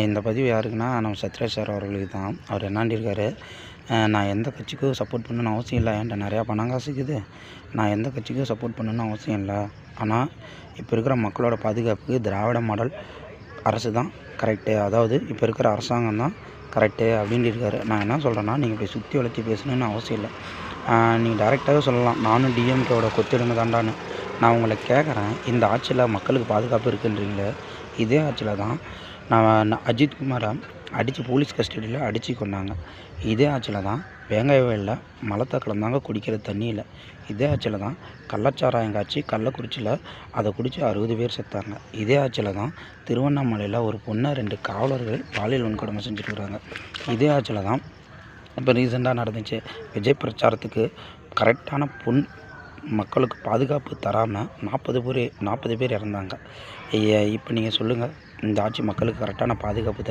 இந்த பதிவு யாருக்குன்னா, நம்ம சத்யராஜ் சார் அவர்களுக்கு தான். அவர் என்னாண்டிருக்காரு, நான் எந்த கட்சிக்கும் சப்போர்ட் பண்ணணும்னு அவசியம் இல்லை. என்கிட்ட நிறையா பணம் காசு இருக்குது. நான் எந்த கட்சிக்கும் சப்போர்ட் பண்ணணும்னு அவசியம் இல்லை. ஆனால் இப்போ இருக்கிற மக்களோட பாதுகாப்புக்கு திராவிட மாடல் அரசு தான் கரெக்டு. அதாவது இப்போ இருக்கிற அரசாங்கம் தான் கரெக்டு அப்படின்ட்டு இருக்காரு. நான் என்ன சொல்கிறேன்னா, நீங்கள் இப்படி சுற்றி வளைச்சி பேசணுன்னு அவசியம் இல்லை. நீங்கள் டைரெக்டாகவே சொல்லலாம், நானும் டிஎம்கேவோட கொத்தடிமை தாண்டான்னு. நான் உங்களை கேட்குறேன், இந்த ஆட்சியில் மக்களுக்கு பாதுகாப்பு இருக்குன்றீங்களே, இதே ஆட்சியில் தான் நான் அஜித் குமாரை அடித்து போலீஸ் கஸ்டடியில் அடித்து கொண்டாங்க. இதே ஆட்சியில் தான் வெங்காய வயலில் மலத்தை கலந்தாங்க குடிக்கிற தண்ணியில். இதே ஆட்சியில் தான் கள்ளச்சாராயம் காய்ச்சி கள்ளக்குறிச்சியில் அதை குடித்து 60 பேர் செத்தாங்க. இதே ஆட்சியில் தான் திருவண்ணாமலையில் ஒரு பொண்ணை 2 காவலர்கள் பாலியல் வன்கொடுமை செஞ்சுருக்குறாங்க. இதே ஆட்சியில் தான் இப்போ ரீசெண்டாக நடந்துச்சு, விஜய் பிரச்சாரத்துக்கு கரெக்டான மக்களுக்கு பாதுகாப்பு தராமல் 40 பேர் இறந்தாங்க. இப்போ நீங்கள் சொல்லுங்கள், இந்த ஆட்சி மக்களுக்கு கரெக்டான பாதுகாப்பு